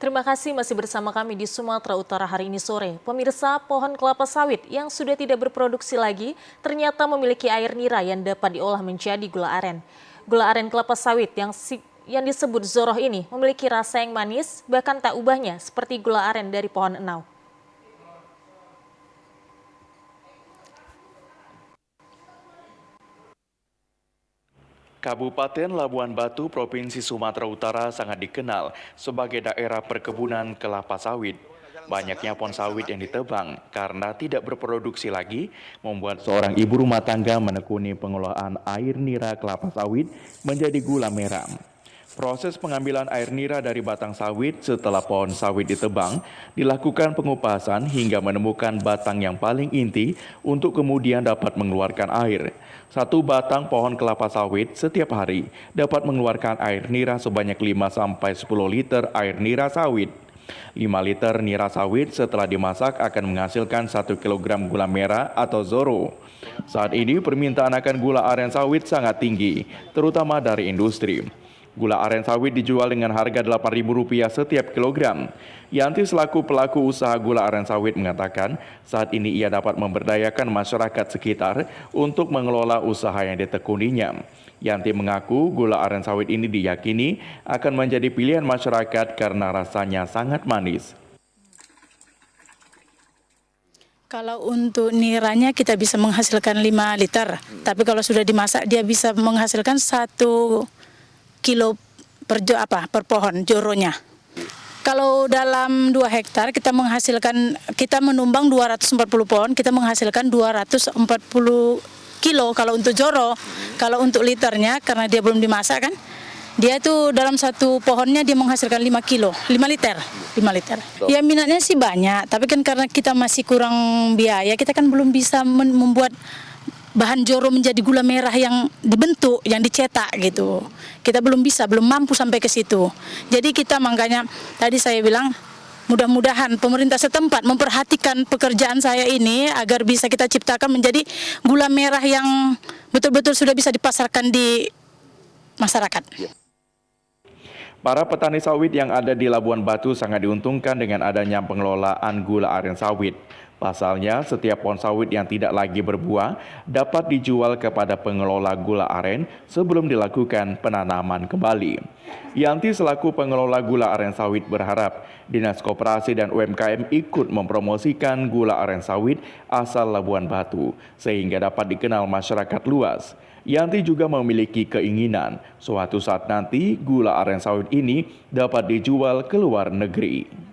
Terima kasih masih bersama kami di Sumatera Utara hari ini sore. Pemirsa, pohon kelapa sawit yang sudah tidak berproduksi lagi ternyata memiliki air nira yang dapat diolah menjadi gula aren. Gula aren kelapa sawit yang disebut Zoroh ini memiliki rasa yang manis, bahkan tak ubahnya seperti gula aren dari pohon enau. Kabupaten Labuan Batu, Provinsi Sumatera Utara sangat dikenal sebagai daerah perkebunan kelapa sawit. Banyaknya pohon sawit yang ditebang karena tidak berproduksi lagi membuat seorang ibu rumah tangga menekuni pengelolaan air nira kelapa sawit menjadi gula merah. Proses pengambilan air nira dari batang sawit setelah pohon sawit ditebang dilakukan pengupasan hingga menemukan batang yang paling inti untuk kemudian dapat mengeluarkan air. Satu batang pohon kelapa sawit setiap hari dapat mengeluarkan air nira sebanyak 5-10 liter air nira sawit. 5 liter nira sawit setelah dimasak akan menghasilkan 1 kg gula merah atau Zoro. Saat ini permintaan akan gula aren sawit sangat tinggi, terutama dari industri. Gula aren sawit dijual dengan harga Rp8.000 setiap kilogram. Yanti selaku pelaku usaha gula aren sawit mengatakan saat ini ia dapat memberdayakan masyarakat sekitar untuk mengelola usaha yang ditekuninya. Yanti mengaku gula aren sawit ini diyakini akan menjadi pilihan masyarakat karena rasanya sangat manis. Kalau untuk niranya kita bisa menghasilkan 5 liter, tapi kalau sudah dimasak dia bisa menghasilkan 1 kilo per pohon joronya. Kalau dalam 2 hektar kita menumbang 240 pohon, kita menghasilkan 240 kilo kalau untuk joro. Kalau untuk liternya karena dia belum dimasak kan, dia itu dalam satu pohonnya dia menghasilkan 5 liter. Ya minatnya sih banyak, tapi kan karena kita masih kurang biaya, kita kan belum bisa membuat bahan joro menjadi gula merah yang dibentuk, yang dicetak gitu. Kita belum mampu sampai ke situ. Jadi kita makanya tadi saya bilang mudah-mudahan pemerintah setempat memperhatikan pekerjaan saya ini agar bisa kita ciptakan menjadi gula merah yang betul-betul sudah bisa dipasarkan di masyarakat. Para petani sawit yang ada di Labuan Batu sangat diuntungkan dengan adanya pengelolaan gula aren sawit. Pasalnya, setiap pohon sawit yang tidak lagi berbuah dapat dijual kepada pengelola gula aren sebelum dilakukan penanaman kembali. Yanti selaku pengelola gula aren sawit berharap Dinas Koperasi dan UMKM ikut mempromosikan gula aren sawit asal Labuan Batu sehingga dapat dikenal masyarakat luas. Yanti juga memiliki keinginan suatu saat nanti gula aren sawit ini dapat dijual ke luar negeri.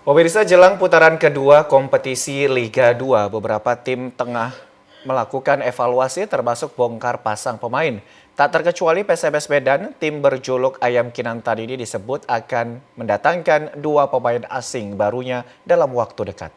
Pemirsa, jelang putaran kedua kompetisi Liga 2, beberapa tim tengah melakukan evaluasi termasuk bongkar pasang pemain. Tak terkecuali PSMS Medan, tim berjuluk Ayam Kinantan ini disebut akan mendatangkan 2 pemain asing barunya dalam waktu dekat.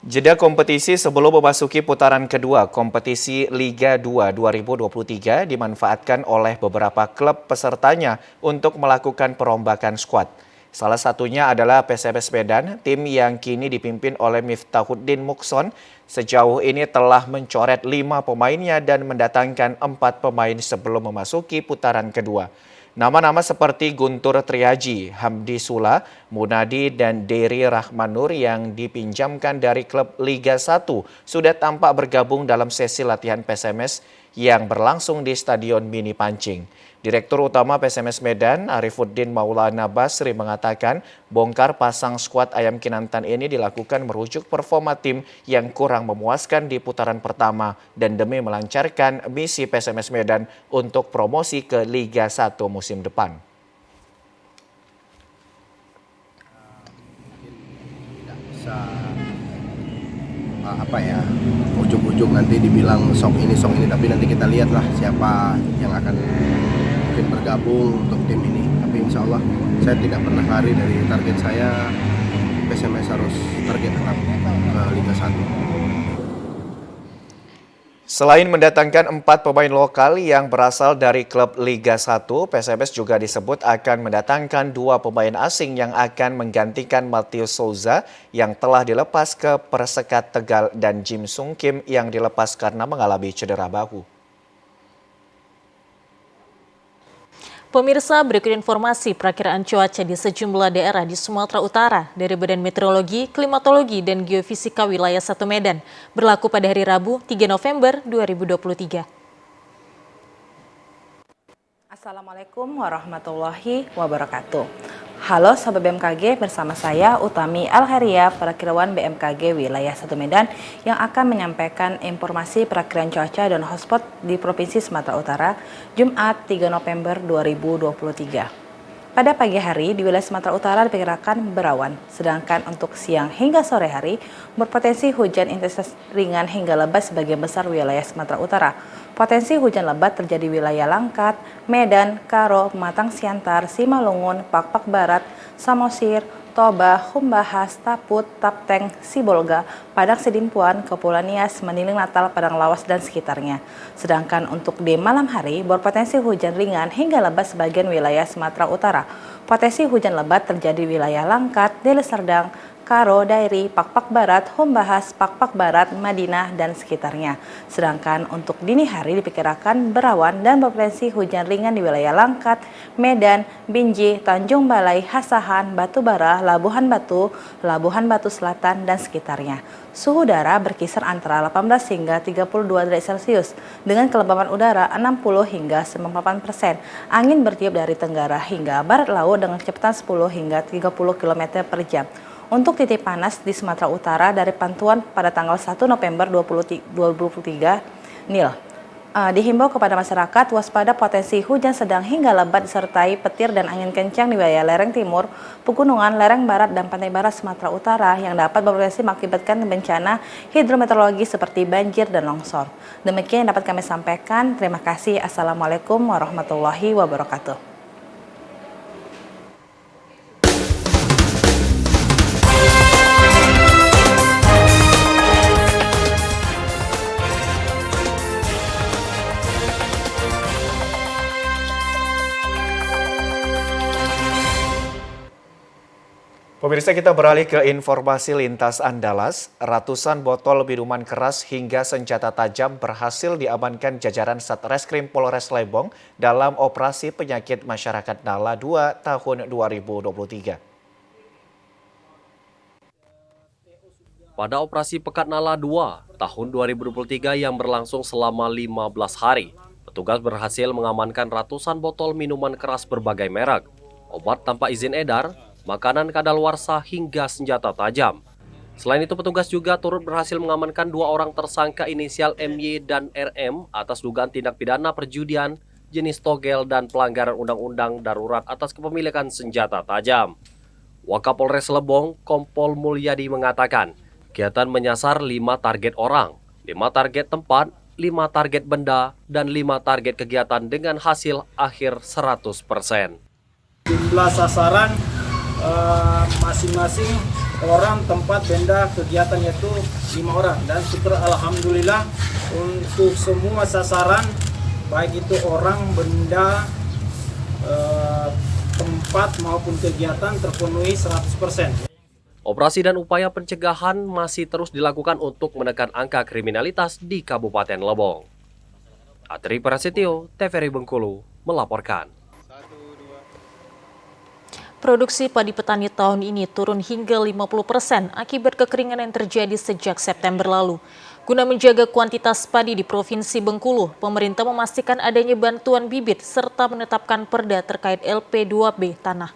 Jeda kompetisi sebelum memasuki putaran kedua kompetisi Liga 2 2023 dimanfaatkan oleh beberapa klub pesertanya untuk melakukan perombakan skuad. Salah satunya adalah PSMS Medan, tim yang kini dipimpin oleh Miftahuddin Mukson. Sejauh ini telah mencoret 5 pemainnya dan mendatangkan 4 pemain sebelum memasuki putaran kedua. Nama-nama seperti Guntur Triaji, Hamdi Sula, Munadi, dan Dery Rahmanur yang dipinjamkan dari klub Liga 1 sudah tampak bergabung dalam sesi latihan PSMS yang berlangsung di Stadion Mini Pancing. Direktur Utama PSMS Medan, Arifuddin Maulana Basri mengatakan bongkar pasang skuad Ayam Kinantan ini dilakukan merujuk performa tim yang kurang memuaskan di putaran pertama dan demi melancarkan misi PSMS Medan untuk promosi ke Liga 1 musim depan. Tidak bisa ujuk-ujuk nanti dibilang sok ini, tapi nanti kita lihatlah siapa yang akan mungkin bergabung untuk tim ini. Tapi insya Allah saya tidak pernah lari dari target saya. PSMS harus target tetap ke Liga 1. Selain mendatangkan 4 pemain lokal yang berasal dari klub Liga 1, PSMS juga disebut akan mendatangkan 2 pemain asing yang akan menggantikan Matius Souza yang telah dilepas ke Persekat Tegal dan Jim Sung Kim yang dilepas karena mengalami cedera bahu. Pemirsa, berikut informasi perakiraan cuaca di sejumlah daerah di Sumatera Utara dari Badan Meteorologi, Klimatologi, dan Geofisika Wilayah 1 Medan berlaku pada hari Rabu 3 November 2023. Assalamualaikum warahmatullahi wabarakatuh. Halo Sobat BMKG, bersama saya Utami Alheria, Perakiraan BMKG Wilayah 1 Medan yang akan menyampaikan informasi perakiraan cuaca dan hotspot di Provinsi Sumatera Utara, Jumat 3 November 2023. Pada pagi hari di wilayah Sumatera Utara diperkirakan berawan, sedangkan untuk siang hingga sore hari berpotensi hujan intensitas ringan hingga lebat sebagian besar wilayah Sumatera Utara. Potensi hujan lebat terjadi wilayah Langkat, Medan, Karo, Matang Siantar, Simalungun, Pakpak Barat, Samosir, Toba, Humbahas, Taput, Tapteng, Sibolga, Padang Sidimpuan, Kepulauan Nias, Maniling Natal, Padang Lawas, dan sekitarnya. Sedangkan untuk di malam hari berpotensi hujan ringan hingga lebat sebagian wilayah Sumatera Utara. Potensi hujan lebat terjadi wilayah Langkat, Deli Serdang, Karo, Dairi, Pakpak Barat, Humbahas, Pakpak Barat, Madinah, dan sekitarnya. Sedangkan untuk dini hari diperkirakan berawan dan berpotensi hujan ringan di wilayah Langkat, Medan, Binjai, Tanjung Balai, Hasahan, Batubara, Labuhan Batu Selatan, dan sekitarnya. Suhu udara berkisar antara 18 hingga 32 derajat Celcius dengan kelembapan udara 60 hingga 98%. Angin bertiup dari tenggara hingga barat laut dengan kecepatan 10 hingga 30 km per jam. Untuk titik panas di Sumatera Utara dari pantauan pada tanggal 1 November 2023, NIL. Dihimbau kepada masyarakat waspada potensi hujan sedang hingga lebat disertai petir dan angin kencang di wilayah lereng timur, pegunungan, lereng barat, dan pantai barat Sumatera Utara yang dapat berpotensi mengakibatkan bencana hidrometeorologi seperti banjir dan longsor. Demikian yang dapat kami sampaikan. Terima kasih. Assalamualaikum warahmatullahi wabarakatuh. Pemirsa, kita beralih ke informasi lintas Andalas. Ratusan botol minuman keras hingga senjata tajam berhasil diamankan jajaran Satreskrim Polres Lebong dalam operasi penyakit masyarakat Nala 2 tahun 2023. Pada operasi Pekat Nala 2 tahun 2023 yang berlangsung selama 15 hari, petugas berhasil mengamankan ratusan botol minuman keras berbagai merek, obat tanpa izin edar, makanan kadaluarsa hingga senjata tajam. Selain itu, petugas juga turut berhasil mengamankan 2 orang tersangka inisial MY dan RM atas dugaan tindak pidana perjudian jenis togel dan pelanggaran undang-undang darurat atas kepemilikan senjata tajam. Wakapolres Lebong, Kompol Mulyadi mengatakan, kegiatan menyasar 5 target orang, 5 target tempat, 5 target benda, dan 5 target kegiatan dengan hasil akhir 100%. Jumlah sasaran masing-masing orang, tempat, benda, kegiatan yaitu 5 orang. Dan syukur alhamdulillah untuk semua sasaran, baik itu orang, benda, tempat maupun kegiatan terpenuhi 100%. Operasi dan upaya pencegahan masih terus dilakukan untuk menekan angka kriminalitas di Kabupaten Lebong. Atri Prasetyo, TVRI Bengkulu, melaporkan. Produksi padi petani tahun ini turun hingga 50% akibat kekeringan yang terjadi sejak September lalu. Guna menjaga kuantitas padi di Provinsi Bengkulu, pemerintah memastikan adanya bantuan bibit serta menetapkan perda terkait LP2B tanah.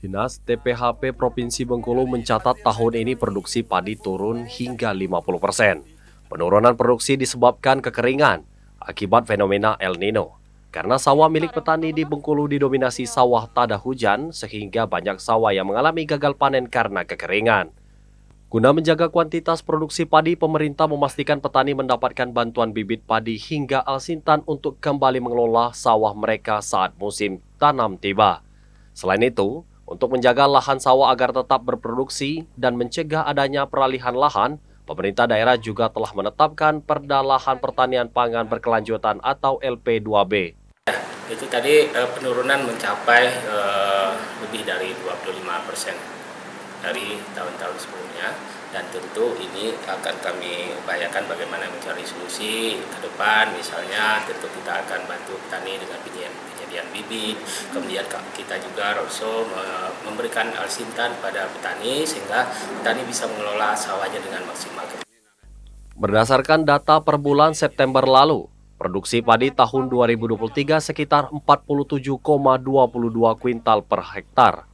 Dinas TPHP Provinsi Bengkulu mencatat tahun ini produksi padi turun hingga 50%. Penurunan produksi disebabkan kekeringan akibat fenomena El Nino. Karena sawah milik petani di Bengkulu didominasi sawah tada hujan, sehingga banyak sawah yang mengalami gagal panen karena kekeringan. Guna menjaga kuantitas produksi padi, pemerintah memastikan petani mendapatkan bantuan bibit padi hingga alsintan untuk kembali mengelola sawah mereka saat musim tanam tiba. Selain itu, untuk menjaga lahan sawah agar tetap berproduksi dan mencegah adanya peralihan lahan, pemerintah daerah juga telah menetapkan Perda Lahan Pertanian Pangan Berkelanjutan atau LP2B. Itu tadi penurunan mencapai lebih dari 25% dari tahun-tahun sebelumnya, dan tentu ini akan kami upayakan bagaimana mencari solusi ke depan. Misalnya tentu kita akan bantu petani dengan penyediaan bibit, kemudian kita juga also memberikan alsintan pada petani sehingga petani bisa mengelola sawahnya dengan maksimal. Berdasarkan data per bulan September lalu, Produksi padi tahun 2023 sekitar 47,22 kuintal per hektar.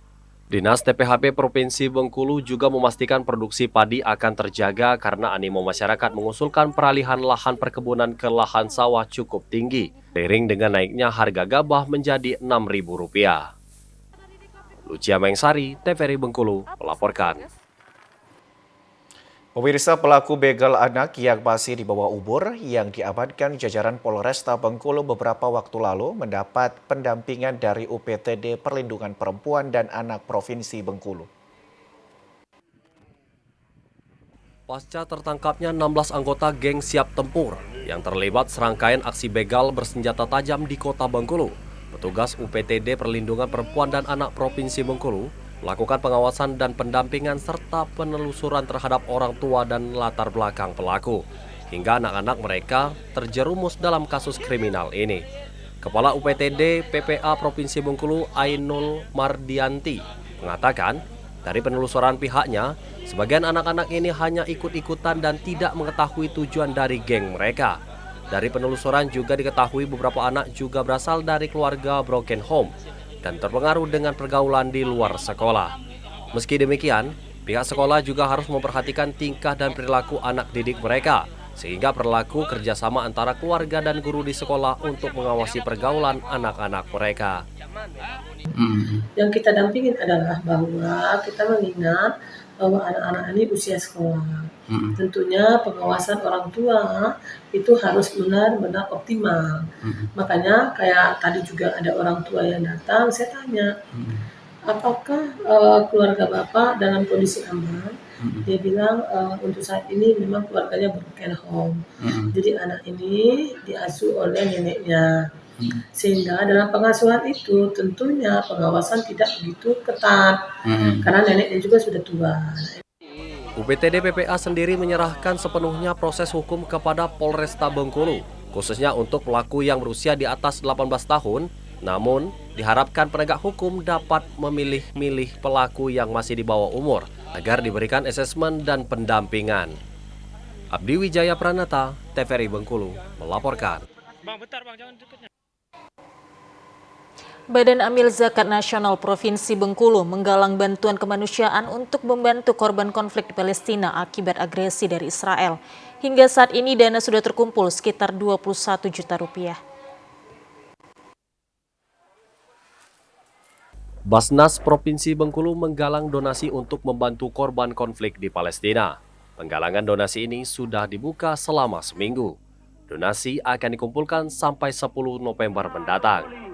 Dinas TPHP Provinsi Bengkulu juga memastikan produksi padi akan terjaga karena animo masyarakat mengusulkan peralihan lahan perkebunan ke lahan sawah cukup tinggi, seiring dengan naiknya harga gabah menjadi Rp6.000. Lucia Mengsari, TVRI Bengkulu, melaporkan. Pemirsa, pelaku begal anak yang masih di bawah umur yang diamankan jajaran Polresta Bengkulu beberapa waktu lalu mendapat pendampingan dari UPTD Perlindungan Perempuan dan Anak Provinsi Bengkulu. Pasca tertangkapnya 16 anggota geng siap tempur yang terlibat serangkaian aksi begal bersenjata tajam di kota Bengkulu, petugas UPTD Perlindungan Perempuan dan Anak Provinsi Bengkulu melakukan pengawasan dan pendampingan serta penelusuran terhadap orang tua dan latar belakang pelaku, hingga anak-anak mereka terjerumus dalam kasus kriminal ini. Kepala UPTD PPA Provinsi Bengkulu Ainul Mardianti mengatakan, dari penelusuran pihaknya, sebagian anak-anak ini hanya ikut-ikutan dan tidak mengetahui tujuan dari geng mereka. Dari penelusuran juga diketahui beberapa anak juga berasal dari keluarga broken home dan terpengaruh dengan pergaulan di luar sekolah. Meski demikian, pihak sekolah juga harus memperhatikan tingkah dan perilaku anak didik mereka, sehingga perlaku kerjasama antara keluarga dan guru di sekolah untuk mengawasi pergaulan anak-anak mereka. Yang kita dampingin adalah bahwa kita mengingat bahwa anak-anak ini usia sekolah. Tentunya pengawasan orang tua itu harus benar-benar optimal. Makanya kayak tadi juga ada orang tua yang datang, saya tanya, apakah keluarga Bapak dalam kondisi aman? Dia bilang untuk saat ini memang keluarganya broken home. Jadi anak ini diasuh oleh neneknya. Sehingga dalam pengasuhan itu tentunya pengawasan tidak begitu ketat. Karena neneknya juga sudah tua. UPTD PPA sendiri menyerahkan sepenuhnya proses hukum kepada Polresta Bengkulu, khususnya untuk pelaku yang berusia di atas 18 tahun, namun diharapkan penegak hukum dapat memilih-milih pelaku yang masih di bawah umur, agar diberikan asesmen dan pendampingan. Abdi Wijaya Pranata, TVRI Bengkulu, melaporkan. Badan Amil Zakat Nasional Provinsi Bengkulu menggalang bantuan kemanusiaan untuk membantu korban konflik di Palestina akibat agresi dari Israel. Hingga saat ini dana sudah terkumpul sekitar 21 juta rupiah. Basnas Provinsi Bengkulu menggalang donasi untuk membantu korban konflik di Palestina. Penggalangan donasi ini sudah dibuka selama seminggu. Donasi akan dikumpulkan sampai 10 November mendatang.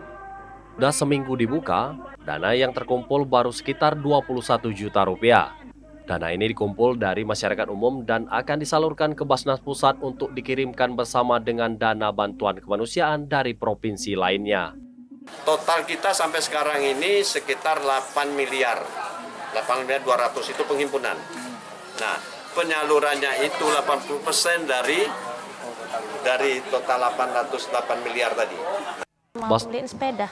Sudah seminggu dibuka, dana yang terkumpul baru sekitar 21 juta rupiah. Dana ini dikumpul dari masyarakat umum dan akan disalurkan ke Basnas Pusat untuk dikirimkan bersama dengan dana bantuan kemanusiaan dari provinsi lainnya. Total kita sampai sekarang ini sekitar 8 miliar 200 itu penghimpunan. Nah, penyalurannya itu 80% dari total 808 miliar tadi. Mau beliin sepeda.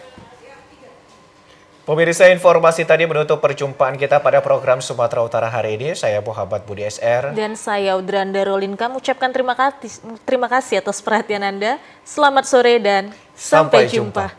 Pemirsa, informasi tadi menutup perjumpaan kita pada program Sumatera Utara hari ini. Saya Muhammad Budi SR. Dan saya Udranda Rolinka mengucapkan terima kasih atas perhatian Anda. Selamat sore dan sampai jumpa.